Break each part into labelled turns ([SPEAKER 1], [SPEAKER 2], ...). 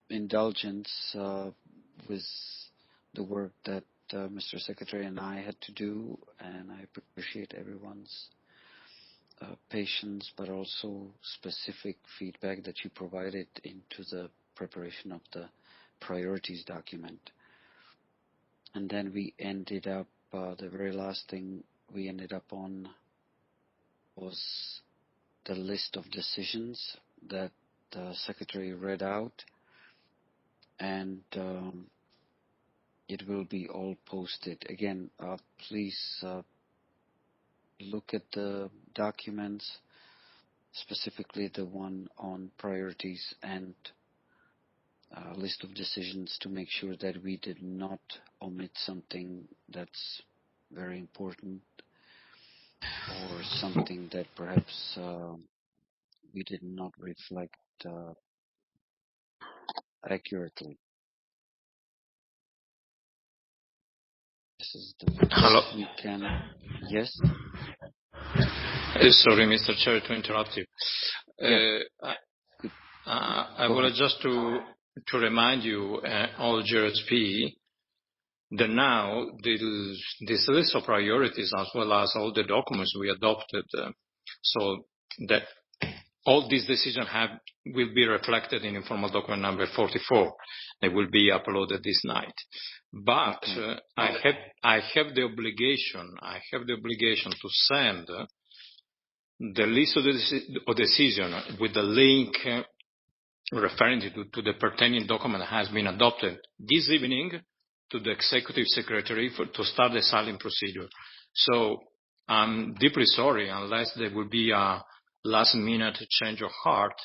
[SPEAKER 1] indulgence with the work that Mr. Secretary and I had to do, and I appreciate everyone's patience, but also specific feedback that you provided into the preparation of the priorities document. And then we ended up, the very last thing we ended up on was the list of decisions that the Secretary read out, and it will be all posted. Again, please look at the documents, specifically the one on priorities and list of decisions, to make sure that we did not omit something that's very important or something that perhaps we did not reflect accurately. This is the
[SPEAKER 2] Hello.
[SPEAKER 1] best we can. Yes?
[SPEAKER 2] Sorry, Mr. Chair, to interrupt you.
[SPEAKER 1] Yeah.
[SPEAKER 2] I wanted just to remind you, all GRSP, that now this list of priorities, as well as all the documents we adopted, so that all these decisions will be reflected in informal document number 44. They will be uploaded this night. But I have the obligation to send the list of decision with the link referring to the pertaining document that has been adopted this evening to the Executive Secretary to start the silent procedure. So I'm deeply sorry, unless there will be a last-minute change of heart,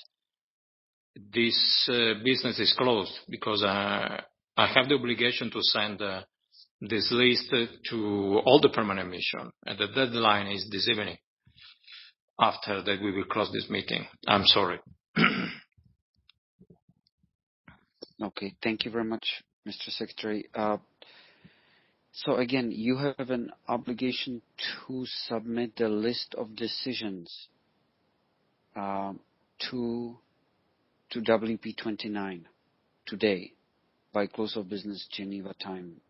[SPEAKER 2] this business is closed, because I have the obligation to send this list to all the permanent mission, and the deadline is this evening. After that, we will close this meeting. I'm sorry.
[SPEAKER 1] Okay, thank you very much, Mr. Secretary. So again, you have an obligation to submit the list of decisions to WP29 today by close of business Geneva time.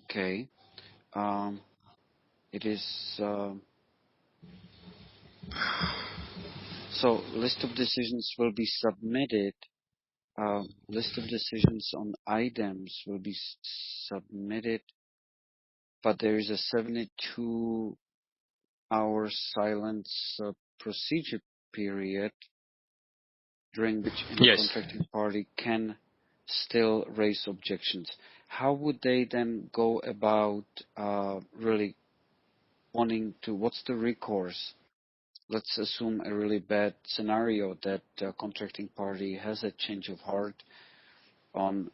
[SPEAKER 1] Okay. It is so list of decisions will be submitted. List of decisions on items will be submitted, but there is a 72-hour silence procedure period during which any contracting party can still raise objections. How would they then go about really wanting to, what's the recourse? Let's assume a really bad scenario that the contracting party has a change of heart on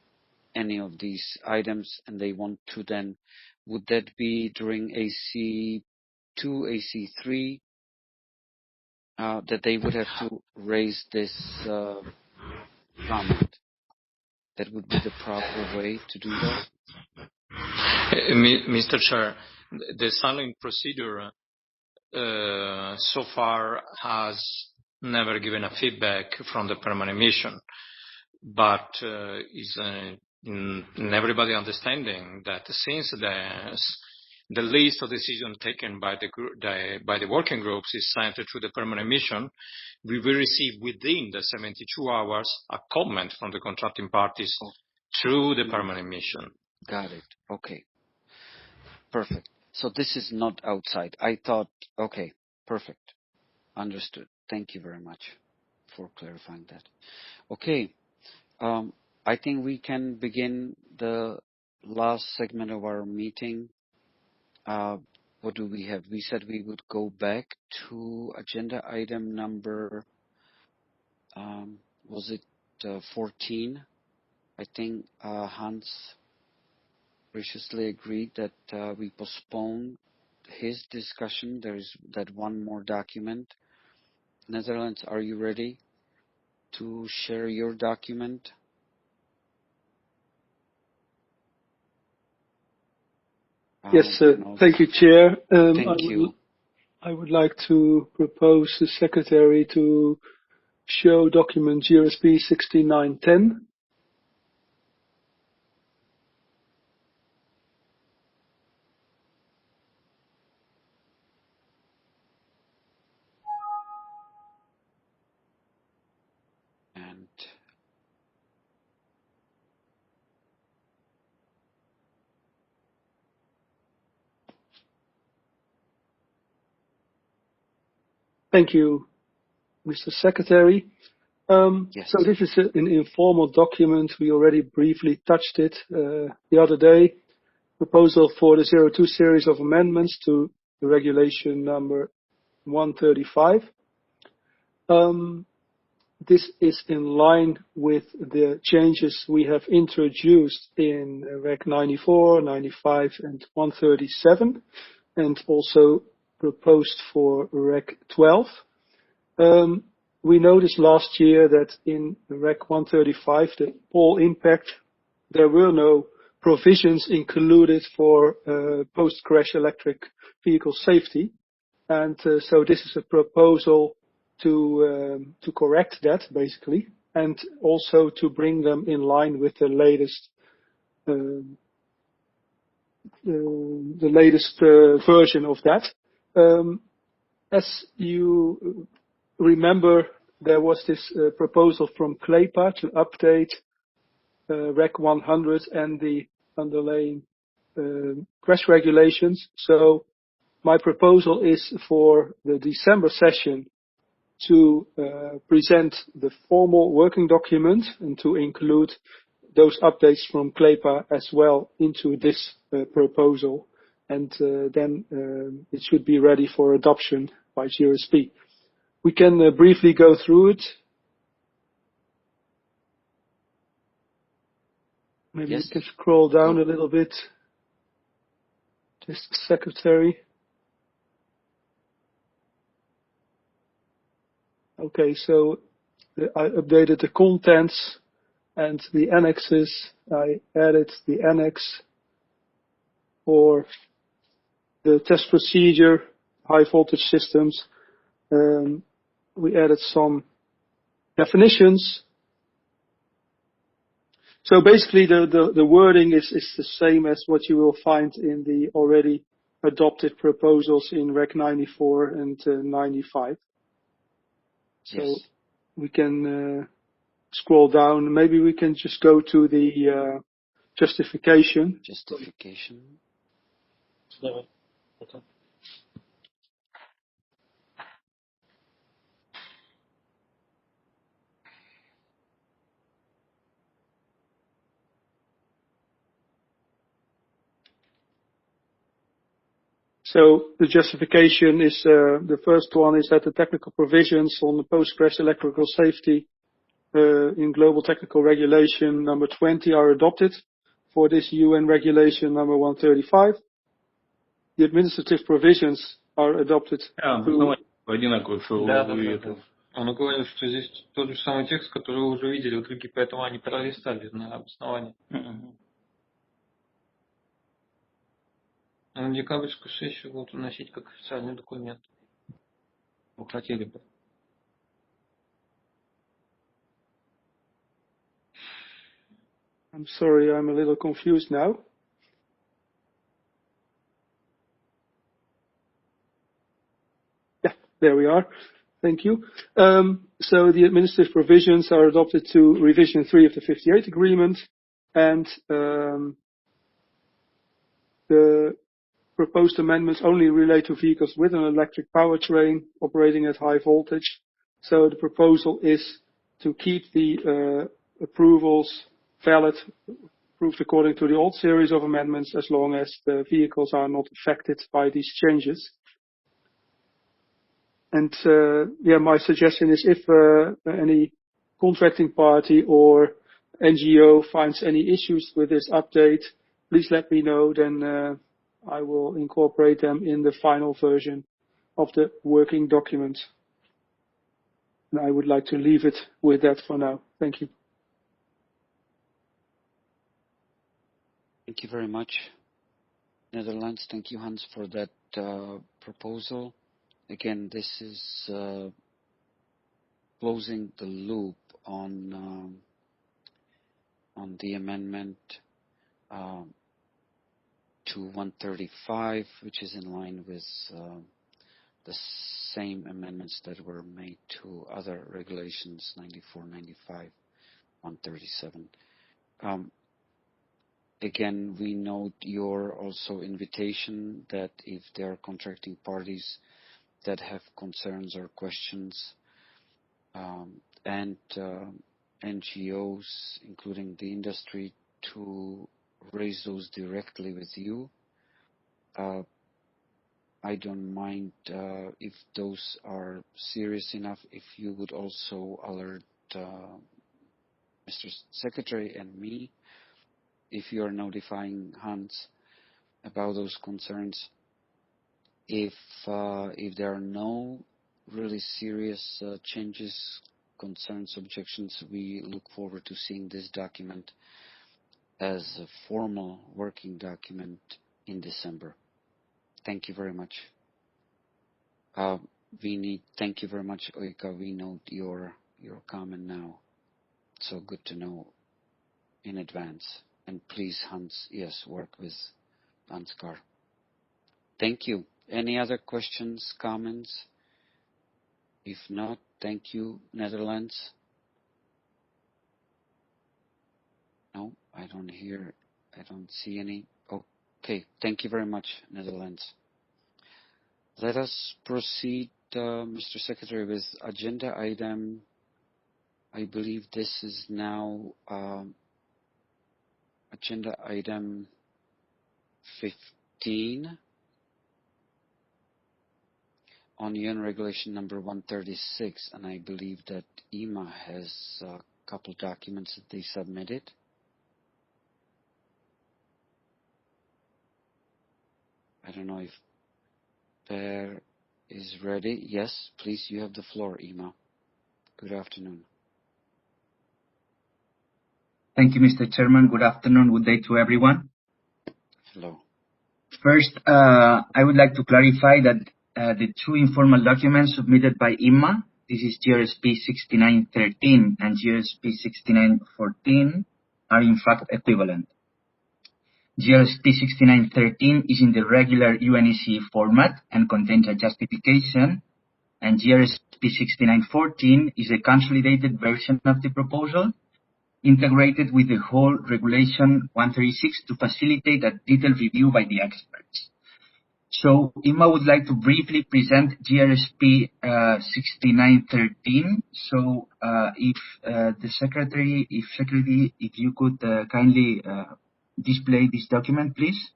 [SPEAKER 1] any of these items and they want to then, would that be during AC2, AC3, that they would have to raise this comment? That would be the proper way to do that?
[SPEAKER 2] Mr. Chair, the silent procedure so far has never given a feedback from the permanent mission, but is in everybody understanding that since the list of decisions taken by the working groups is sent to the permanent mission, we will receive within the 72 hours a comment from the contracting parties through the permanent mission.
[SPEAKER 1] Got it. Okay. Perfect. So this is not outside. I thought, okay, perfect. Understood. Thank you very much for clarifying that. Okay. I think we can begin the last segment of our meeting. What do we have? We said we would go back to agenda item number, was it 14? I think Hans graciously agreed that we postpone his discussion. There is that one more document. Netherlands, are you ready to share your document?
[SPEAKER 3] Yes, sir. Thank you, Chair.
[SPEAKER 1] Thank you.
[SPEAKER 3] I would like to propose the Secretary to show document GRSP-6910.
[SPEAKER 1] And
[SPEAKER 3] Thank you, Mr. Secretary.
[SPEAKER 1] yes,
[SPEAKER 3] So this is an informal document. We already briefly touched it the other day. Proposal for the 02 series of amendments to the regulation number 135. This is in line with the changes we have introduced in Reg 94, 95, and 137, and also proposed for Reg 12. We noticed last year that in Reg 135, the all impact, there were no provisions included for post-crash electric vehicle safety. And so this is a proposal to correct that, basically, and also to bring them in line with the latest version of that. As you remember, there was this proposal from CLEPA to update Reg 100 and the underlying crash regulations. So my proposal is for the December session to present the formal working document and to include those updates from CLEPA as well into this proposal. And then it should be ready for adoption by GRSP. We can briefly go through it. Maybe
[SPEAKER 1] yes.
[SPEAKER 3] you can scroll down a little bit. Just Secretary. Okay, so I updated the contents and the annexes. I added the annex for the test procedure, high voltage systems. We added some definitions. So basically the wording is the same as what you will find in the already adopted proposals in Reg 94 and 95. So
[SPEAKER 1] Yes.
[SPEAKER 3] we can scroll down. Maybe we can just go to the justification.
[SPEAKER 1] Justification.
[SPEAKER 3] So the justification is the first one is that the technical provisions on the post-crash electrical safety in Global Technical Regulation number 20 are adopted for this UN regulation number 135. The administrative provisions are adopted.
[SPEAKER 4] Одинаковый, что он говорил, что здесь тот же самый текст, который вы уже видели в итоге, поэтому они пролистали на обоснование. На декабрьскую сессию будут вносить как официальный документ. Вы хотели бы.
[SPEAKER 3] I'm sorry, I'm a little confused now. Yeah, there we are. Thank you. So the administrative provisions are adopted to revision 3 of the 58 agreement, and the proposed amendments only relate to vehicles with an electric powertrain operating at high voltage. So the proposal is to keep the approvals valid, approved according to the old series of amendments, as long as the vehicles are not affected by these changes. And my suggestion is if any contracting party or NGO finds any issues with this update, please let me know, then I will incorporate them in the final version of the working document. And I would like to leave it with that for now. Thank you.
[SPEAKER 1] Thank you very much, Netherlands. Thank you, Hans, for that proposal. again, this is closing the loop on the amendment to 135, which is in line with the same amendments that were made to other regulations, 94, 95, 137. Again, we note your also invitation that if there are contracting parties that have concerns or questions, and NGOs, including the industry, to raise those directly with you. I don't mind if those are serious enough, if you would also alert Mr. Secretary and me, if you are notifying Hans about those concerns. If there are no really serious changes, concerns, objections, we look forward to seeing this document as a formal working document in December. Thank you very much. Thank you very much, Oika. We note your comment now. So good to know in advance. And please, Hans, yes, work with Ansgar. Thank you. Any other questions, comments? If not, thank you, Netherlands. No, I don't see any. Okay, thank you very much, Netherlands. Let us proceed, Mr. Secretary, with agenda item. I believe this is now agenda item 15 on UN Regulation number 136, and I believe that EMA has a couple documents that they submitted. I don't know if Per is ready. Yes, please, you have the floor, EMA. Good afternoon.
[SPEAKER 5] Thank you, Mr. Chairman. Good afternoon, good day to everyone.
[SPEAKER 1] Hello.
[SPEAKER 5] First, I would like to clarify that the two informal documents submitted by EMA, this is GRSP-6913 and GRSP-6914, are in fact equivalent. GRSP-6913 is in the regular UNECE format and contains a justification, and GRSP-6914 is a consolidated version of the proposal, integrated with the whole Regulation 136 to facilitate a detailed review by the experts. So EMA would like to briefly present GRSP 6913. So if you could kindly display this document, please.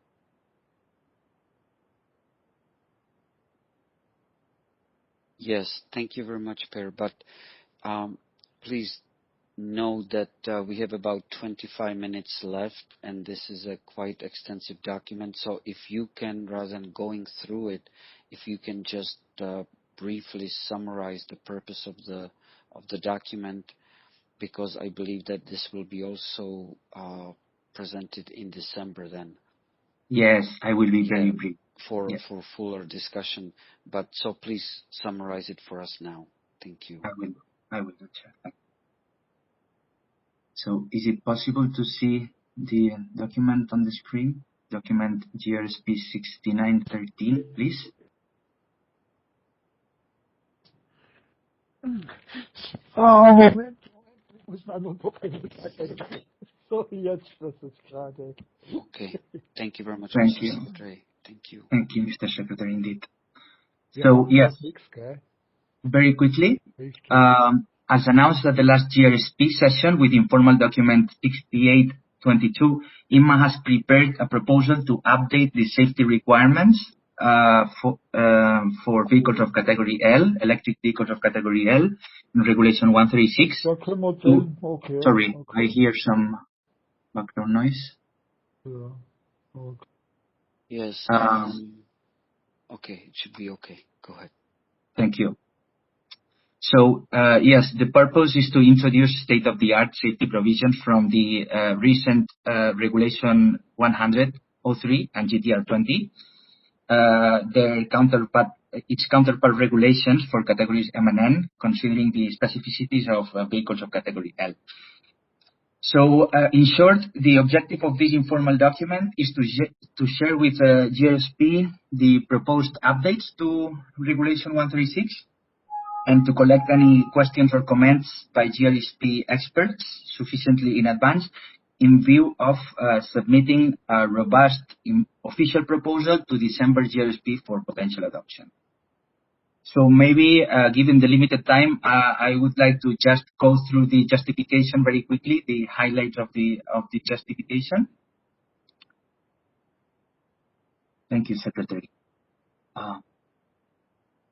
[SPEAKER 1] Yes, thank you very much, Per. But please know that we have about 25 minutes left, and this is a quite extensive document. So if you can, rather than going through it, if you can just briefly summarize the purpose of the document, because I believe that this will be also presented in December then.
[SPEAKER 5] Yes, I will be very brief.
[SPEAKER 1] For fuller discussion. But so please summarize it for us now. Thank you.
[SPEAKER 5] I will do that. So is it possible to see the document on the screen? Document GRSP 6913, please.
[SPEAKER 6] Moment. Ich muss mal nur gucken. So, jetzt, das ist gerade.
[SPEAKER 1] Okay. Thank you very much,
[SPEAKER 5] Thank
[SPEAKER 1] Mr.
[SPEAKER 5] you.
[SPEAKER 1] Secretary. Thank you.
[SPEAKER 5] Thank you, Mr. Secretary, indeed. So, yes, very quickly, as announced at the last GRSP session with informal document 6822, EMA has prepared a proposal to update the safety requirements for vehicles of category L, electric vehicles of category L, in Regulation 136. Sorry, I hear some background noise.
[SPEAKER 1] Yes. Okay, it should be okay. Go ahead.
[SPEAKER 5] Thank you. So, yes, the purpose is to introduce state-of-the-art safety provisions from the recent Regulation 100/03 and GTR 20. Their counterpart its counterpart regulations for categories M and N, considering the specificities of vehicles of category L. So, in short, the objective of this informal document is to share with GRSP the proposed updates to Regulation 136 and to collect any questions or comments by GRSP experts sufficiently in advance in view of submitting a robust official proposal to December GRSP for potential adoption. So maybe, given the limited time, I would like to just go through the justification very quickly, the highlights of the justification. Thank you, Secretary.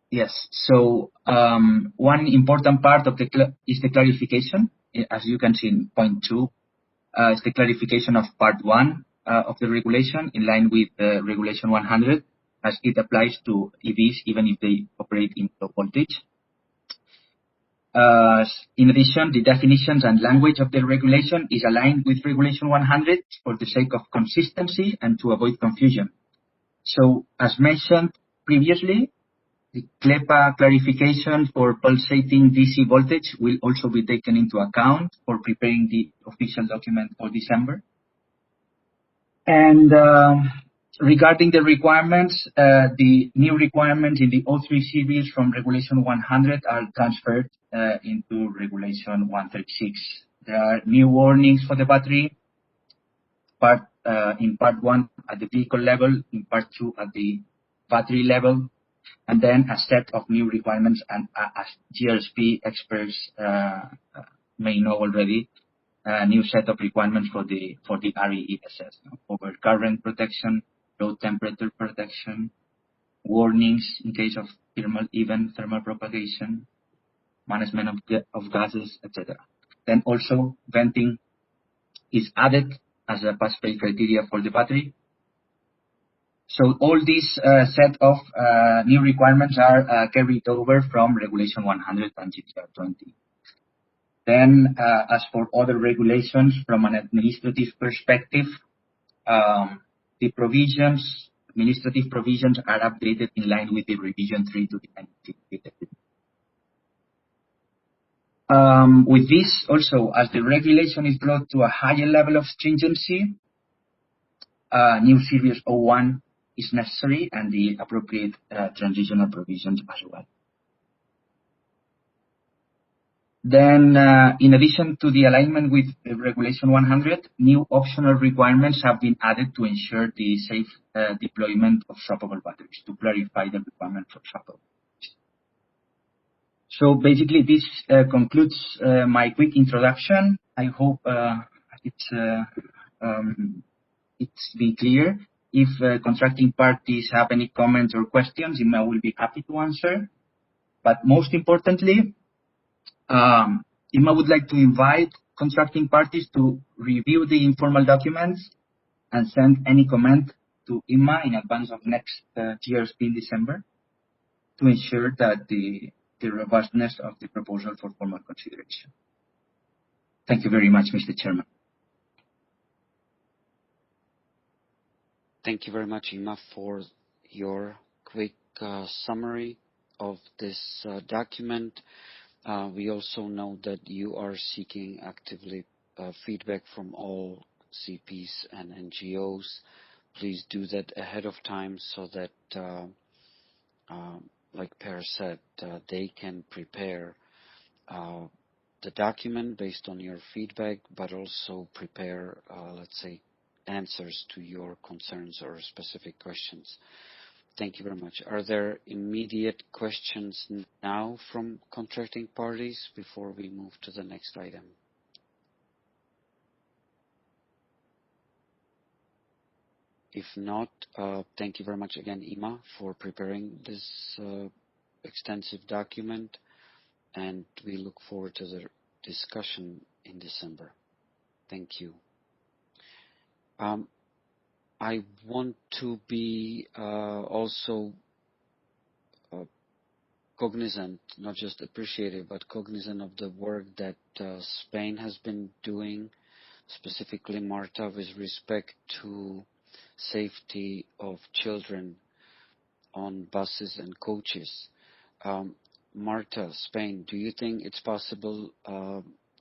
[SPEAKER 5] Yes. So one important part of is the clarification, as you can see in point 2, is the clarification of part 1 of the regulation in line with Regulation 100, as it applies to EVs even if they operate in low voltage. In addition, the definitions and language of the regulation is aligned with Regulation 100 for the sake of consistency and to avoid confusion. So, as mentioned previously, the CLEPA clarification for pulsating DC voltage will also be taken into account for preparing the official document for December. And regarding the requirements, the new requirements in the 03 series from Regulation 100 are transferred into Regulation 136. There are new warnings for the battery, in part 1 at the vehicle level, in part 2 at the battery level, and then a set of new requirements, and as GRSP experts may know already, a new set of requirements for the REESS, over current protection, low temperature protection, warnings in case of thermal propagation, management of gases, etc. Then also venting is added as a pass-fail criteria for the battery. So all these set of new requirements are carried over from Regulation 100 and GTR 20. Then, as for other regulations from an administrative perspective, the administrative provisions are updated in line with the revision 3 to the with this, also, as the regulation is brought to a higher level of stringency, new Series 01 is necessary and the appropriate transitional provisions as well. Then, in addition to the alignment with Regulation 100, new optional requirements have been added to ensure the safe deployment of swappable batteries, to clarify the requirement for swappable. So basically, this concludes my quick introduction. I hope it's been clear. If contracting parties have any comments or questions, I will be happy to answer. But most importantly, IMA would like to invite contracting parties to review the informal documents and send any comment to IMA in advance of next GRSP in December to ensure that the robustness of the proposal for formal consideration. Thank you very much, Mr. Chairman.
[SPEAKER 1] Thank you very much, IMA, for your quick summary of this document. We also know that you are seeking actively feedback from all CPs and NGOs. Please do that ahead of time so that, like Per said, they can prepare the document based on your feedback, but also prepare, let's say, answers to your concerns or specific questions. Thank you very much. Are there immediate questions now from contracting parties before we move to the next item? If not, thank you very much again, IMA, for preparing this extensive document, and we look forward to the discussion in December. Thank you. I want to be also cognizant, not just appreciative, but cognizant of the work that Spain has been doing, specifically Marta, with respect to safety of children on buses and coaches. Marta, Spain, do you think it's possible?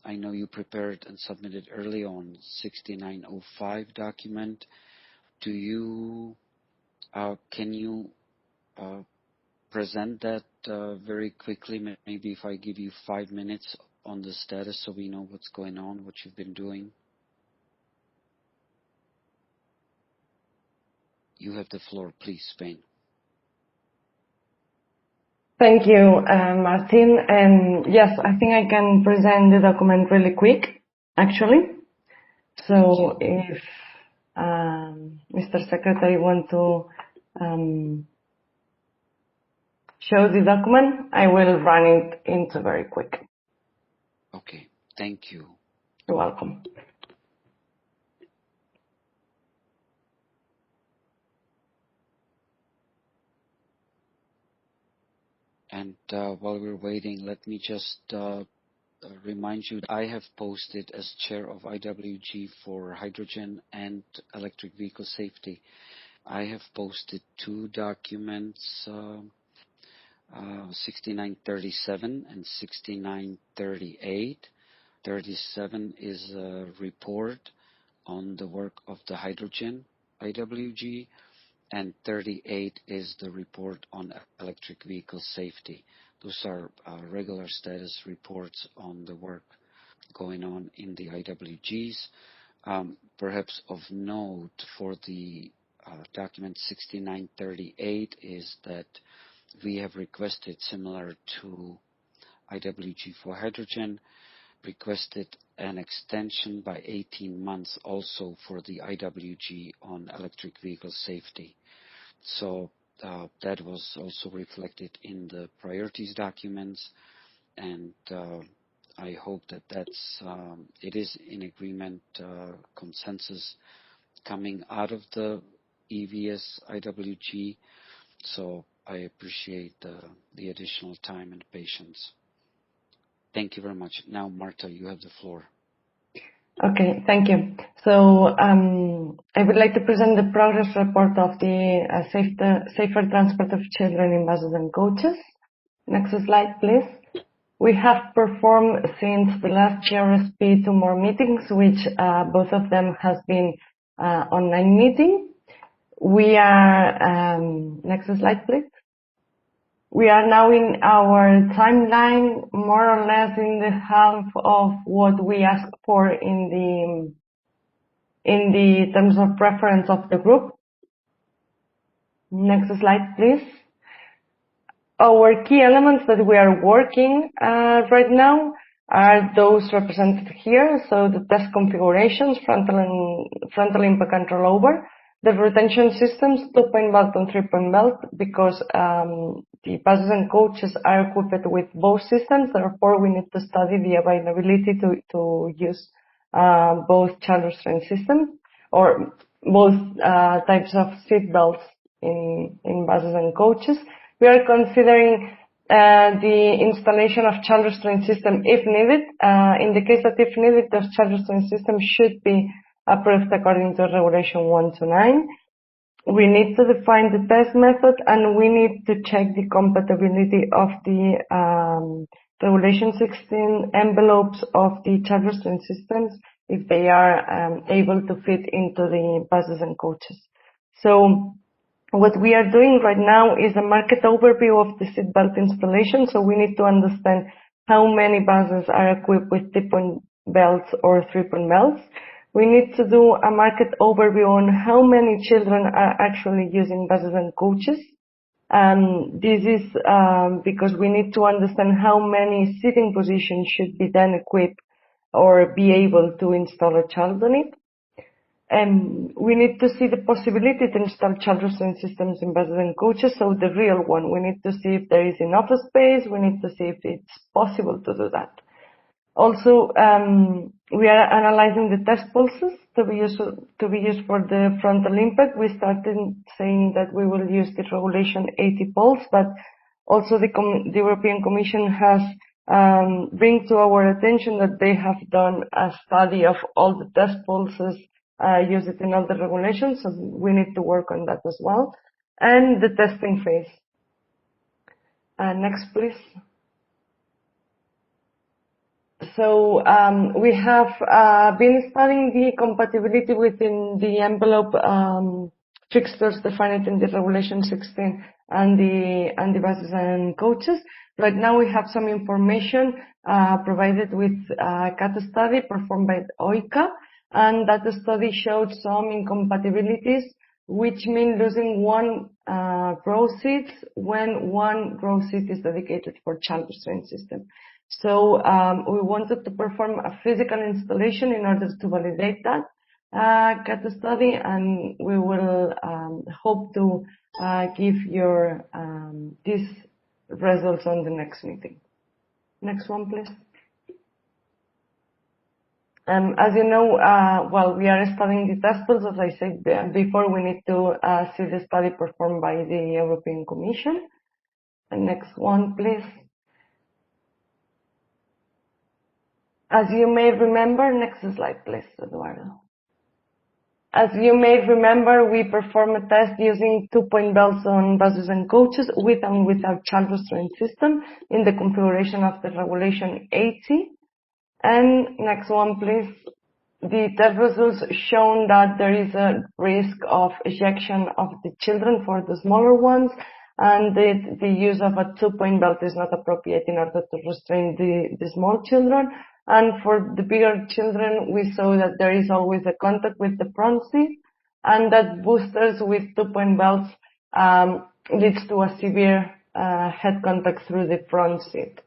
[SPEAKER 1] I know you prepared and submitted early on 6905 document. Do you can you present that very quickly? Maybe if I give you 5 minutes on the status so we know what's going on, what you've been doing. You have the floor, please, Spain.
[SPEAKER 7] Thank you, Martin. And yes, I think I can present the document really quick, actually. So if Mr. Secretary want to show the document, I will run it into very quick.
[SPEAKER 1] Okay, thank you.
[SPEAKER 7] You're welcome.
[SPEAKER 1] And while we're waiting, let me just remind you that I have posted as chair of IWG for hydrogen and electric vehicle safety. I have posted 2 documents, 6937 and 6938. 37 is a report on the work of the hydrogen IWG, and 38 is the report on electric vehicle safety. Those are regular status reports on the work going on in the IWGs. Perhaps of note for the document 6938 is that we have requested, similar to IWG for hydrogen, requested an extension by 18 months also for the IWG on electric vehicle safety. So that was also reflected in the priorities documents, and I hope that it is in agreement, consensus coming out of the EVS IWG. So I appreciate the additional time and patience. Thank you very much. Now, Marta, you have the floor.
[SPEAKER 7] Okay, thank you. So I would like to present the progress report of the safer transport of children in buses and coaches. Next slide, please. We have performed since the last GRSP 2 more meetings, which both of them has been online meeting. We are, next slide, please. We are now in our timeline, more or less in the half of what we asked for in the terms of preference of the group. Next slide, please. Our key elements that we are working right now are those represented here. So the test configurations, frontal impact and rollover, the retention systems, 2-point belt and 3-point belt, because the buses and coaches are equipped with both systems. Therefore, we need to study the availability to use both child restraint systems or both types of seat belts in buses and coaches. We are considering the installation of child restraint system if needed. In the case that if needed, those child restraint systems should be approved according to Regulation 129. We need to define the test method, and we need to check the compatibility of the Regulation 16 envelopes of the child restraint systems if they are able to fit into the buses and coaches. So what we are doing right now is a market overview of the seatbelt installation. So we need to understand how many buses are equipped with 2-point belts or 3-point belts. We need to do a market overview on how many children are actually using buses and coaches. This is because we need to understand how many seating positions should be then equipped or be able to install a child on it. And we need to see the possibility to install child restraint systems in buses and coaches. So the real one, we need to see if there is enough space. We need to see if it's possible to do that. Also, we are analyzing the test pulses to be used for the frontal impact. We started saying that we will use the Regulation 80 pulse, but also the European Commission has bring to our attention that they have done a study of all the test pulses used in all the regulations, so we need to work on that as well. and the testing phase. Next, please. So we have been studying the compatibility within the envelope fixtures defined in the Regulation 16 and the buses and coaches. Right now we have some information provided with a CAT study performed by OICA, and that study showed some incompatibilities, which mean losing one row seat when one row seat is dedicated for child restraint system. So we wanted to perform a physical installation in order to validate that CAT study, and we will hope to give your these results on the next meeting. Next one, please. As you know, while we are studying the test bills, as I said before, we need to see the study performed by the European Commission. And next one, please. As you may remember, next slide, please, Eduardo. As you may remember, we performed a test using 2-point belts on buses and coaches with and without child restraint system in the configuration of the Regulation 80. And next one, please. The test results shown that there is a risk of ejection of the children for the smaller ones, and the use of a 2-point belt is not appropriate in order to restrain the small children. And for the bigger children, we saw that there is always a contact with the front seat, and that boosters with 2-point belts leads to a severe head contact through the front seat.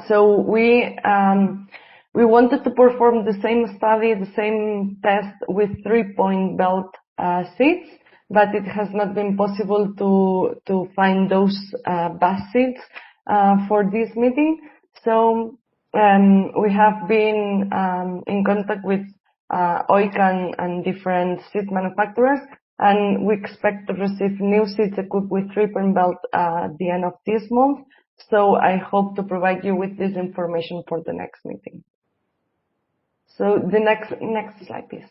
[SPEAKER 7] So we wanted to perform the same study, the same test with 3-point belt seats, but it has not been possible to find those bus seats for this meeting. So we have been in contact with OICA and different seat manufacturers, and we expect to receive new seats equipped with 3-point belt at the end of this month. So I hope to provide you with this information for the next meeting. So the next slide, please.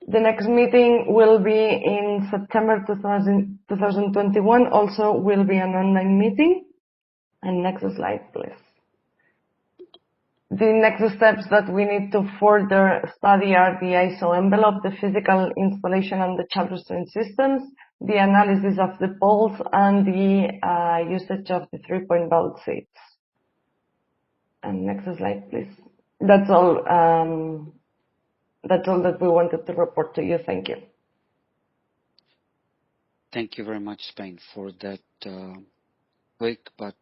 [SPEAKER 7] The next meeting will be in September 2021. Also will be an online meeting. And next slide, please. The next steps that we need to further study are the ISO envelope, the physical installation and the child restraint systems, the analysis of the poles, and the usage of the 3-point belt seats. And next slide, please. That's all that we wanted to report to you. Thank you.
[SPEAKER 1] Thank you very much, Spain, for that quick but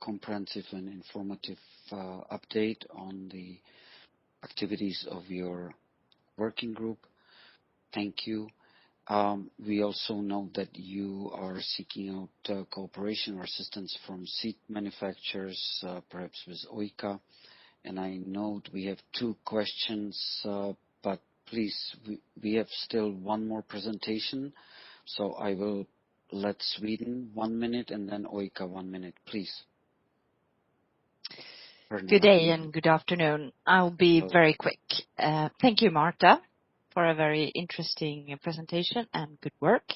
[SPEAKER 1] comprehensive and informative update on the activities of your working group. Thank you. We also know that you are seeking out cooperation or assistance from seat manufacturers, perhaps with OICA. And I know we have 2 questions, but please, we have still one more presentation. So I will let Sweden 1 minute and then OICA 1 minute, please.
[SPEAKER 8] Good day and good afternoon. I'll be very quick. Thank you, Marta, for a very interesting presentation and good work.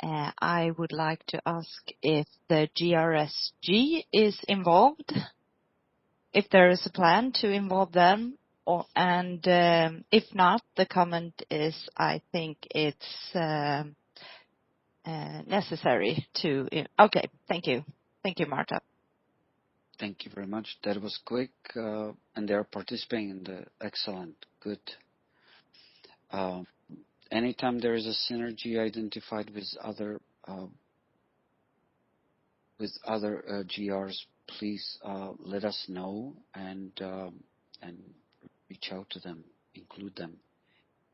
[SPEAKER 8] I would like to ask if the GRSG is involved, if there is a plan to involve them, and if not, the comment is I think it's necessary to. Okay, thank you. Thank you, Marta.
[SPEAKER 1] Thank you very much. That was quick, and they are participating in the excellent, good. Anytime there is a synergy identified with other GRs, please let us know and reach out to them, include them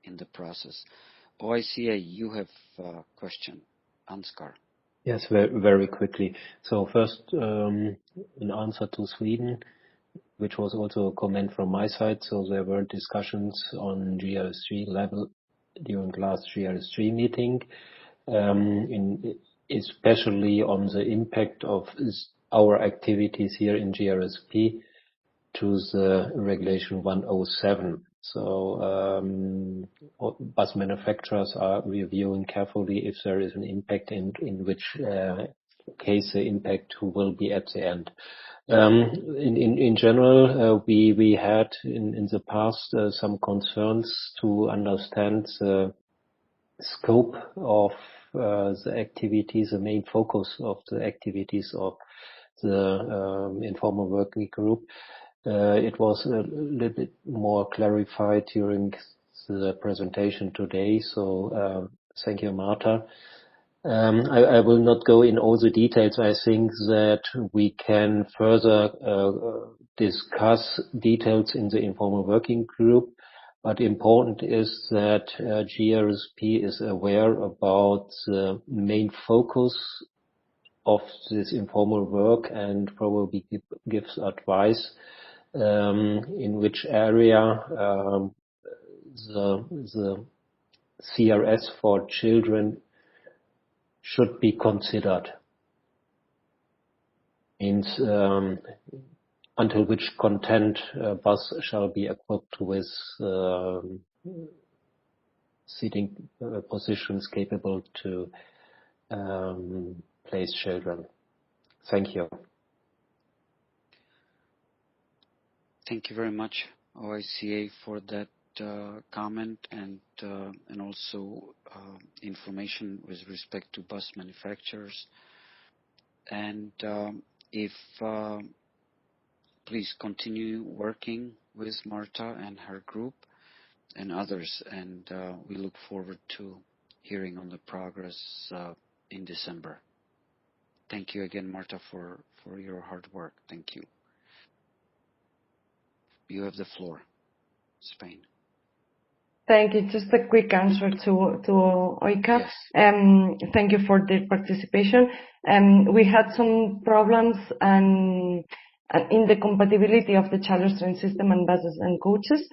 [SPEAKER 1] in the process. OICA, you have a question. Ansgar.
[SPEAKER 9] Yes, very quickly. So first, in answer to Sweden, which was also a comment from my side. So there were discussions on GRSG level during last GRSG meeting, especially on the impact of our activities here in GRSP to the Regulation 107. So bus manufacturers are reviewing carefully if there is an impact and in which case the impact will be at the end. In general, we had in the past some concerns to understand the scope of the activities, the main focus of the activities of the informal working group. It was a little bit more clarified during the presentation today. So thank you, Marta. I will not go in all the details. I think that we can further discuss details in the informal working group. But important is that GRSP is aware about the main focus of this informal work and probably gives advice in which area the CRS for children should be considered. Means until which content bus shall be equipped with seating positions capable to place children. Thank you.
[SPEAKER 1] Thank you very much, OICA, for that comment and also information with respect to bus manufacturers. And if please continue working with Marta and her group and others, and we look forward to hearing on the progress in December. Thank you again, Marta, for your hard work. Thank you. You have the floor, Spain.
[SPEAKER 7] Thank you. Just a quick answer to Oika.
[SPEAKER 1] Yes.
[SPEAKER 7] Thank you for the participation. We had some problems in the compatibility of the Charles train system and buses and coaches.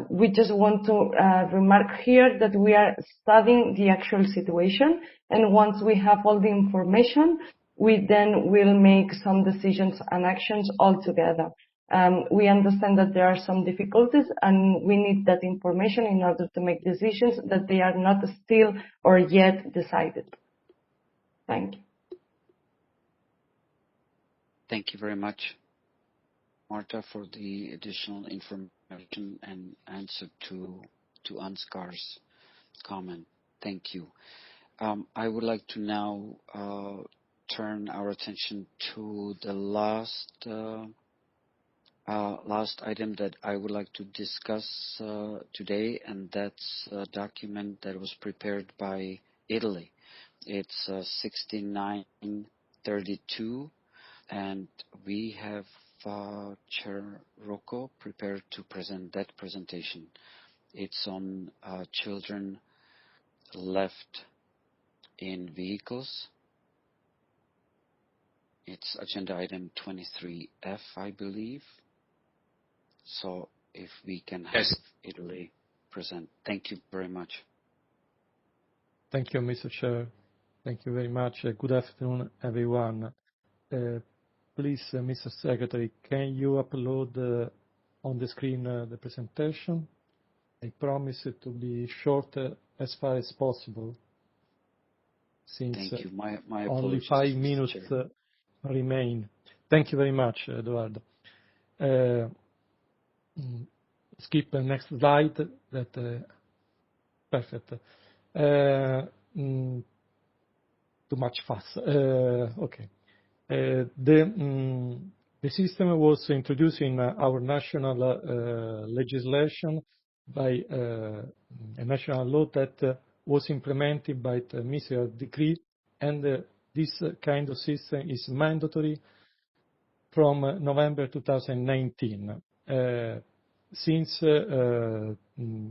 [SPEAKER 7] We just want to remark here that we are studying the actual situation, and once we have all the information, we then will make some decisions and actions all together. We understand that there are some difficulties and we need that information in order to make decisions that they are not still or yet decided. Thank you.
[SPEAKER 1] Thank you very much, Marta, for the additional information and answer to Ansgar's comment. Thank you. I would like to now turn our attention to the last item that I would like to discuss today, and that's a document that was prepared by Italy. It's 6932, and we have Chair Rocco prepared to present that presentation. It's on children left in vehicles. It's agenda item 23F, I believe. So if we can have Italy present. Thank you very much.
[SPEAKER 6] Thank you, Mr. Chair. Thank you very much. Good afternoon, everyone. Please, Mr. Secretary, can you upload on the screen the presentation? I promise it to be short as far as possible, since
[SPEAKER 1] Thank you. My
[SPEAKER 6] only 5 minutes remain. Thank you very much, Eduardo. Skip the next slide. Perfect. Too much fast. Okay. The system was introduced in our national legislation by a national law that was implemented by the ministerial decree, and this kind of system is mandatory from November 2019. Since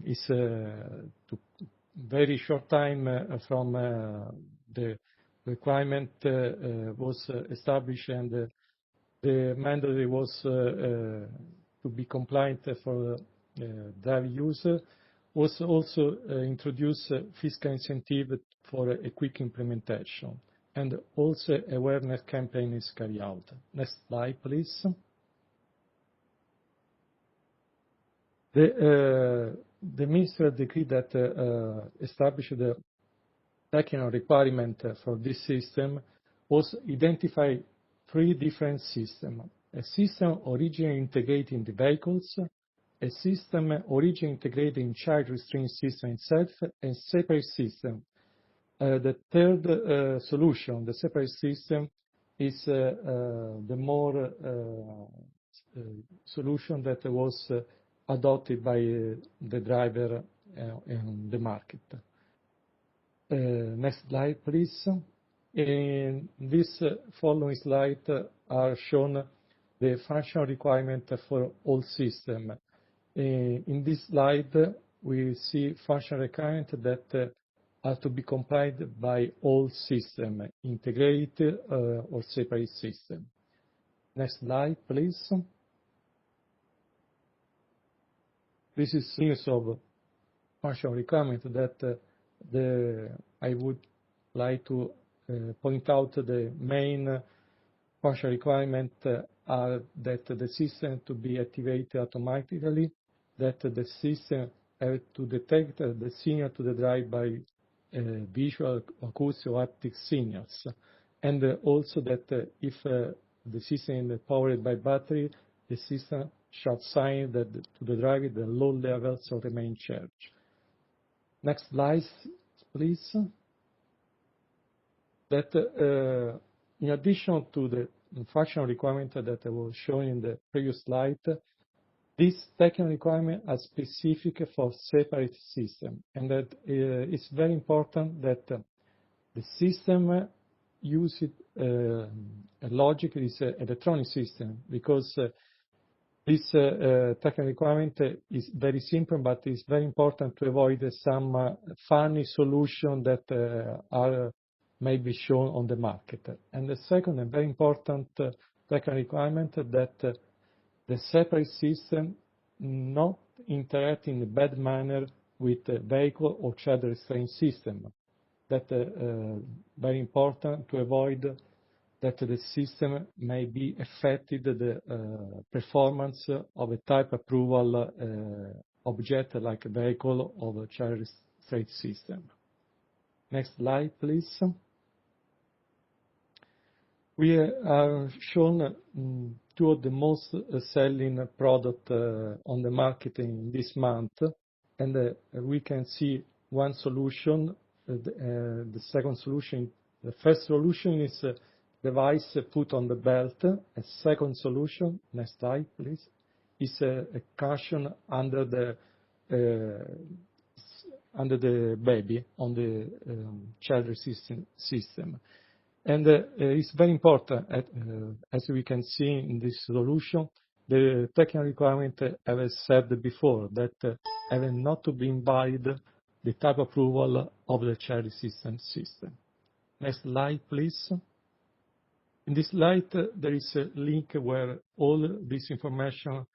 [SPEAKER 6] it's took very short time from the requirement was established and the mandatory was to be compliant for driving user, was also introduced fiscal incentive for a quick implementation, and also awareness campaign is carried out. Next slide, please. The minister decree that established the technical requirement for this system was identify 3 different systems. A system originally integrated in the vehicles, a system originally integrated in child restraint system itself, and separate system. The third solution, the separate system, is the more solution that was adopted by the driver in the market. Next slide, please. In this following slide are shown the functional requirement for all systems. In this slide, we see functional requirements that are to be complied by all systems, integrated or separate system. Next slide, please. This is a series of functional requirements that I would like to point out. The main functional requirements are that the system to be activated automatically, that the system have to detect the signal to the drive by visual, acoustic, or haptic signals, and also that if the system is powered by battery, the system shall sign that to the driver the low levels of the main charge. Next slide, please. That in addition to the functional requirement that I was showing in the previous slide, this technical requirement are specific for separate system, and that it's very important that the system uses a logic is an electronic system, because this technical requirement is very simple, but it's very important to avoid some funny solution that are maybe shown on the market. And the second and very important technical requirement that the separate system not interact in a bad manner with the vehicle or child restraint system. That very important to avoid that the system may be affected the performance of a type approval object like a vehicle or a child restraint system. Next slide, please. We are shown 2 of the most selling product on the market in this month, and we can see one solution. The second solution, the first solution is device put on the belt. A second solution, next slide, please, is a cushion under the baby on the child resistant system. And it's very important, as we can see in this solution, the technical requirement, as I said before, that have not to be invalid the type approval of the child resistant system. Next slide, please. In this slide, there is a link where all this information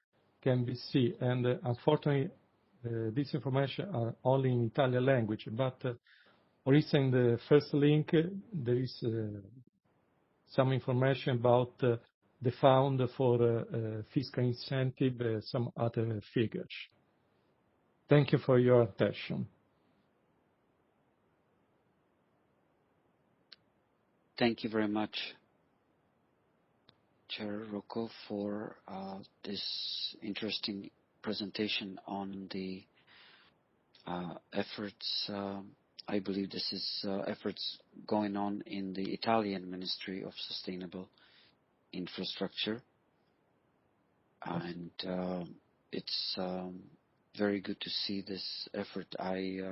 [SPEAKER 6] can be seen, and unfortunately, this information are only in Italian language, but for instance, in the first link, there is some information about the fund for fiscal incentive, some other figures. Thank you for your attention.
[SPEAKER 1] Thank you very much, Chair Rocco, for this interesting presentation on the efforts. I believe this is efforts going on in the Italian Ministry of Sustainable Infrastructure. And it's very good to see this effort. I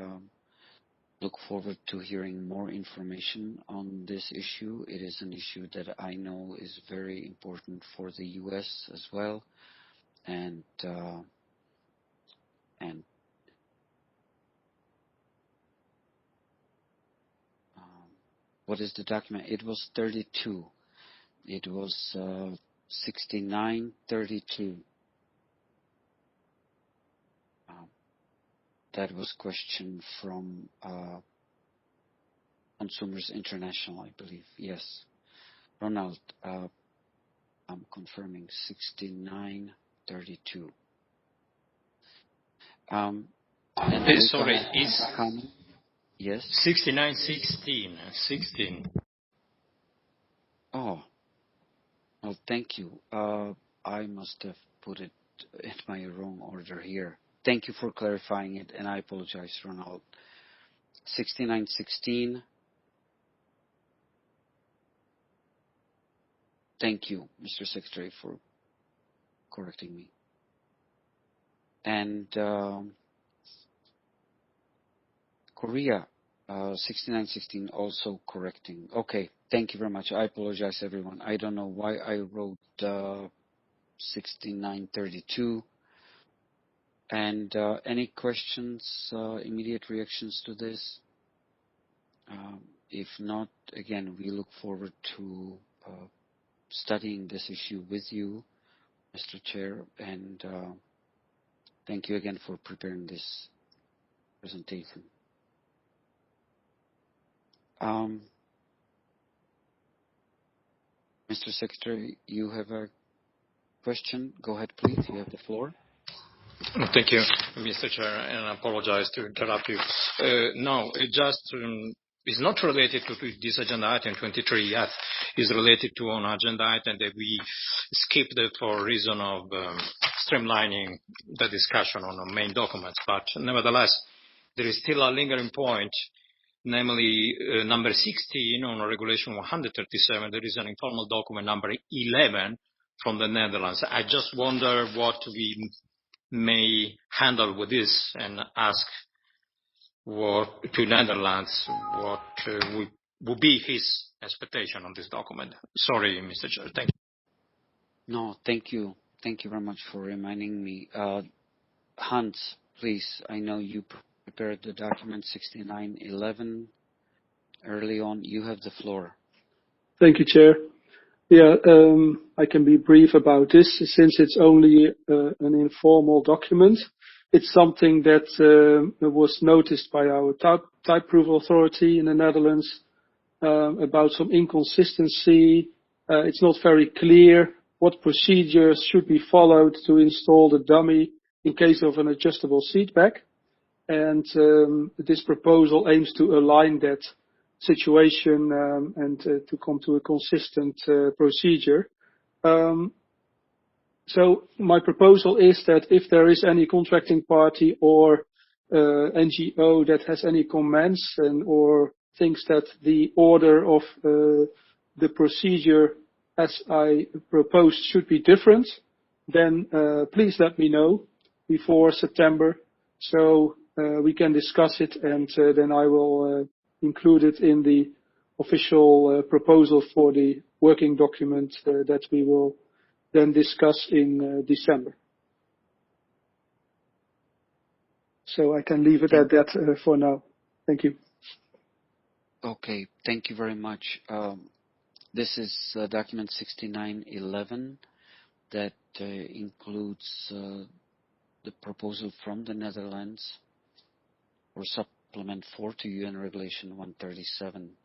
[SPEAKER 1] look forward to hearing more information on this issue. It is an issue that I know is very important for the US as well. And what is the document? It was 32. It was 6932. That was question from Consumers International, I believe. Yes. Ronald, I'm confirming 6932.
[SPEAKER 2] Sorry, is
[SPEAKER 1] yes?
[SPEAKER 2] 6916. 16.
[SPEAKER 1] Oh, well, thank you. I must have put it in my wrong order here. Thank you for clarifying it, and I apologize, Ronald. 6916. Thank you, Mr. Secretary, for correcting me. And Korea, 6916 also correcting. Okay, thank you very much. I apologize, everyone. I don't know why I wrote 6932. And any questions, immediate reactions to this? If not, again, we look forward to studying this issue with you, Mr. Chair, and thank you again for preparing this presentation. Mr. Secretary, you have a question. Go ahead, please. You have the floor.
[SPEAKER 2] Thank you, Mr. Chair, and I apologize to interrupt you. No, it just is not related to this agenda item 23F. It's related to an agenda item that we skipped it for reason of streamlining the discussion on the main documents. But nevertheless, there is still a lingering point, namely number 16 on Regulation 137. There is an informal document number 11 from the Netherlands. I just wonder what we may handle with this and ask to Netherlands what would be his expectation on this document. Sorry, Mr. Chair. Thank you.
[SPEAKER 1] No, thank you. Thank you very much for reminding me. Hans, please, I know you prepared the document 6911 early on. You have the floor.
[SPEAKER 3] Thank you, Chair. Yeah, I can be brief about this since it's only an informal document. It's something that was noticed by our type approval authority in the Netherlands about some inconsistency. It's not very clear what procedures should be followed to install the dummy in case of an adjustable seat back. And this proposal aims to align that situation and to come to a consistent procedure. So my proposal is that if there is any contracting party or NGO that has any comments or thinks that the order of the procedure as I proposed should be different, then please let me know before September so we can discuss it, and then I will include it in the official proposal for the working document that we will then discuss in December. So I can leave it at that for now. Thank you.
[SPEAKER 1] Okay, thank you very much. This is document 6911 that includes the proposal from the Netherlands or supplement 4 to UN Regulation 137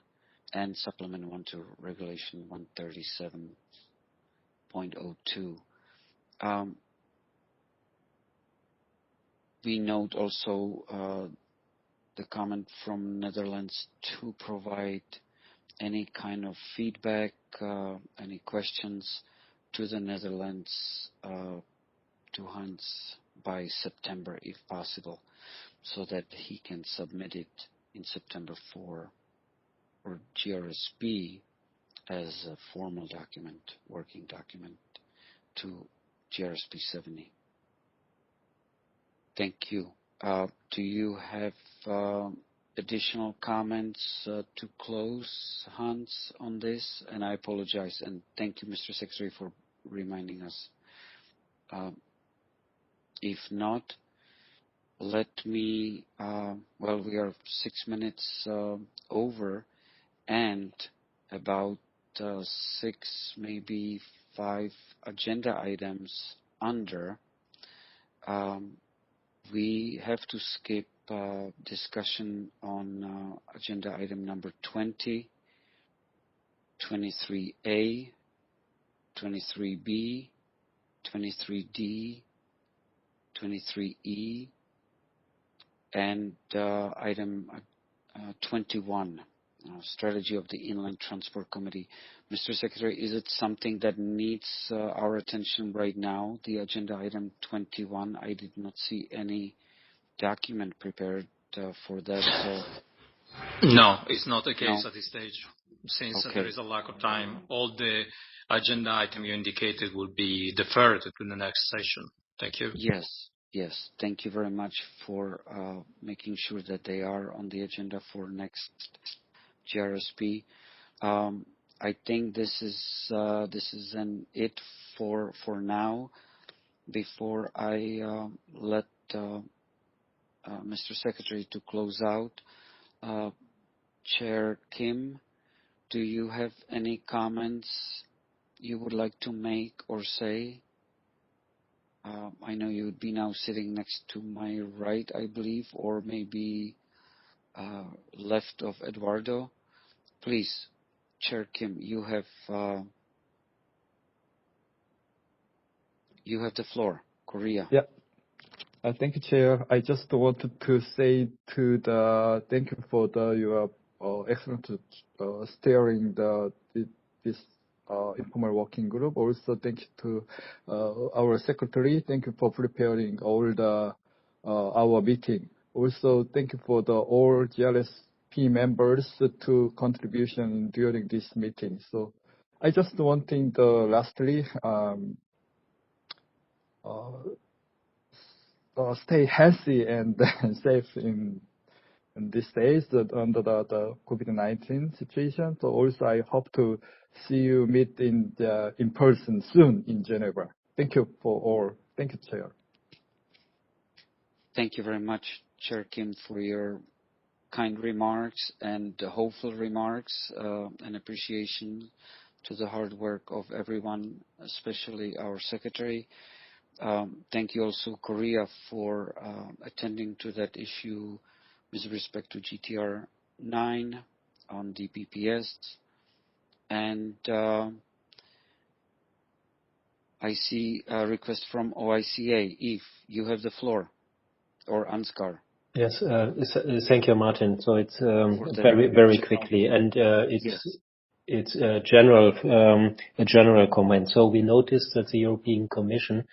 [SPEAKER 1] and supplement 1 to Regulation 137.02. We note also the comment from Netherlands to provide any kind of feedback, any questions to the Netherlands, to Hans by September if possible, so that he can submit it in September for GRSP as a formal document, working document to GRSP-70. Thank you. Do you have additional comments to close, Hans, on this? And I apologize, and thank you, Mr. Secretary, for reminding us. If not, let me, well, we are 6 minutes over, and about 6, maybe 5 agenda items under. We have to skip discussion on agenda item number 20, 23A, 23B, 23D, 23E, and item 21, strategy of the Inland Transport Committee. Mr. Secretary, is it something that needs our attention right now, the agenda item 21? I did not see any document prepared for that. So.
[SPEAKER 2] No, it's not the case
[SPEAKER 1] No.
[SPEAKER 2] at this stage. Since
[SPEAKER 1] Okay.
[SPEAKER 2] there is a lack of time, all the agenda item you indicated will be deferred to the next session. Thank you.
[SPEAKER 1] Yes. Thank you very much for making sure that they are on the agenda for next GRSP. I think this is it for now. Before I let Mr. Secretary to close out, Chair Kim, do you have any comments you would like to make or say? I know you would be now sitting next to my right, I believe, or maybe left of Eduardo. Please, Chair Kim, you have the floor. Korea.
[SPEAKER 10] Yeah. Thank you, Chair. I just wanted to say thank you for your excellent steering this informal working group. Also, thank you to our secretary. Thank you for preparing all our meeting. Also, thank you for all GRSP members to contribution during this meeting. So, I just wanting lastly. Stay healthy and safe in these days under the COVID-19 situation. So also I hope to see you meet in person soon in Geneva. Thank you for all. Thank you, Chair.
[SPEAKER 1] Thank you very much, Chair Kim, for your kind remarks and hopeful remarks and appreciation to the hard work of everyone, especially our Secretary. Thank you also, Korea, for attending to that issue with respect to GTR 9 on the PPS. And I see a request from OICA. Yves, you have the floor, or Ansgar.
[SPEAKER 9] Yes, thank you, Martin. So it's very quickly, and it's a general comment. So we noticed that the European Commission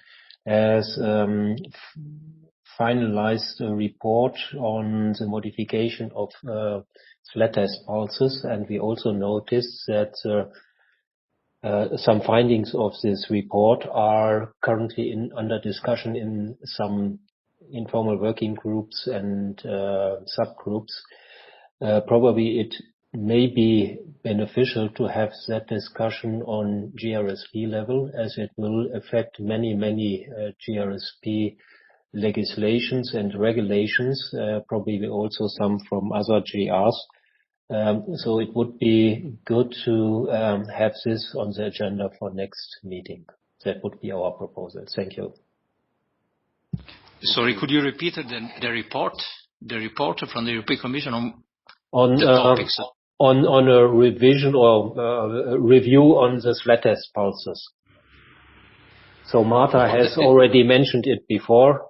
[SPEAKER 9] has finalized a report on the modification of flat test pulses, and we also noticed that some findings of this report are currently under discussion in some informal working groups and subgroups. Probably it may be beneficial to have that discussion on GRSP level, as it will affect many GRSP legislations and regulations, probably also some from other GRs. So it would be good to have this on the agenda for next meeting. That would be our proposal. Thank you.
[SPEAKER 2] Sorry, could you repeat the report? The report from the European Commission on the topics?
[SPEAKER 9] On a revision or review on the flat test pulses. So Marta has already mentioned it before.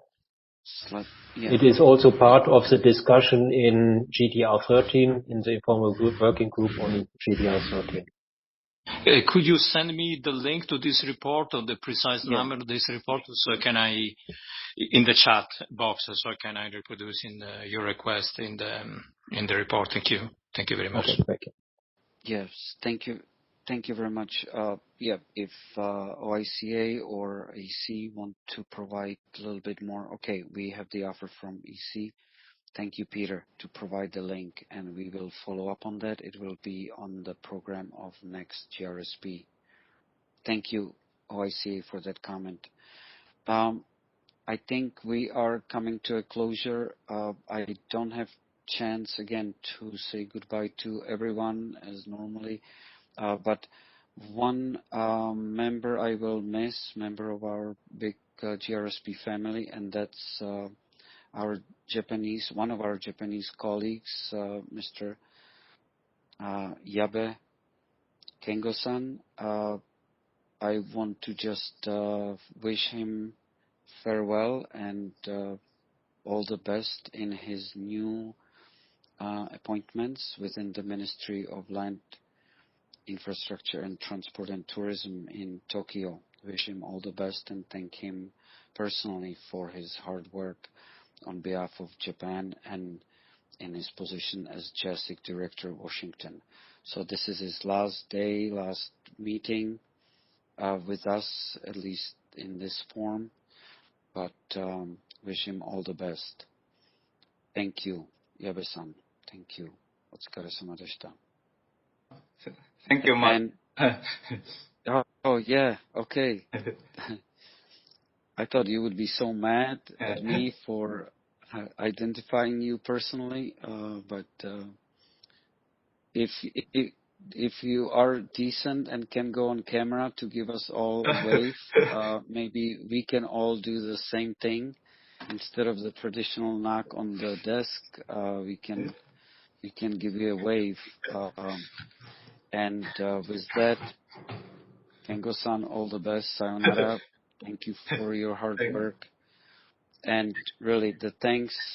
[SPEAKER 9] It is also part of the discussion in GTR 13, in the informal working group on GTR 13.
[SPEAKER 2] Could you send me the link to this report or the precise number of this report, so can I, in the chat box, so can I reproduce your request in the report? Thank you. Thank you very much.
[SPEAKER 9] Okay, thank you.
[SPEAKER 1] Yes, thank you. Thank you very much. If OICA or EC want to provide a little bit more, okay, we have the offer from EC. Thank you, Peter, to provide the link, and we will follow up on that. It will be on the program of next GRSP. Thank you, OICA, for that comment. I think we are coming to a closure. I don't have chance again to say goodbye to everyone as normally, but one member I will miss, member of our big GRSP family, and that's one of our Japanese colleagues, Mr. Yabe Kengo-san. I want to just wish him farewell and all the best in his new appointments within the Ministry of Land, Infrastructure and Transport and Tourism in Tokyo. Wish him all the best and thank him personally for his hard work on behalf of Japan and in his position as JASIC Director Washington. So this is his last day, last meeting with us, at least in this form, but wish him all the best. Thank you, Yabe-san. Thank you. Otsukaresama deshita.
[SPEAKER 4] Thank you, Matt.
[SPEAKER 1] Oh, yeah, okay. I thought you would be so mad at me for identifying you personally, but if you are decent and can go on camera to give us all a wave, maybe we can all do the same thing. Instead of the traditional knock on the desk, we can give you a wave. And with that, Kengo-san, all the best. Sayonara. Thank you for your hard work. And really,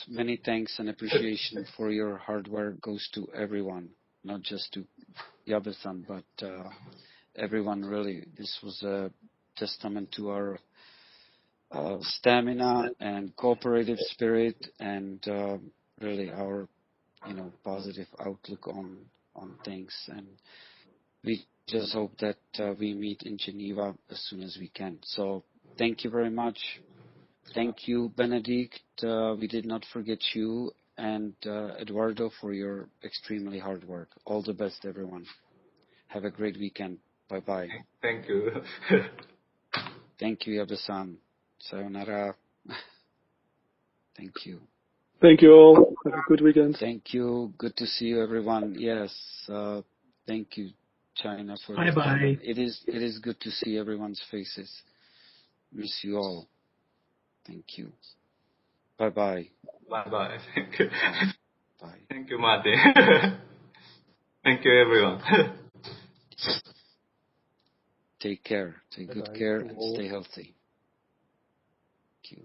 [SPEAKER 1] many thanks and appreciation for your hard work goes to everyone, not just to Yabe-san, but everyone really. This was a testament to our stamina and cooperative spirit and really our positive outlook on things. And we just hope that we meet in Geneva as soon as we can. So thank you very much. Thank you, Benedict. We did not forget you, and Eduardo, for your extremely hard work. All the best, everyone. Have a great weekend. Bye-bye.
[SPEAKER 4] Thank you.
[SPEAKER 1] Thank you, Yabe-san. Sayonara. Thank you.
[SPEAKER 3] Thank you all. Have a good weekend.
[SPEAKER 1] Thank you. Good to see you, everyone. Yes. Thank you, China, for this.
[SPEAKER 11] Bye-bye.
[SPEAKER 1] It is good to see everyone's faces. Miss you all. Thank you. Bye-bye.
[SPEAKER 4] Bye-bye. Thank you.
[SPEAKER 1] Bye.
[SPEAKER 4] Thank you, Marty. Thank you, everyone.
[SPEAKER 1] Take care. Take good care and stay healthy. Thank you.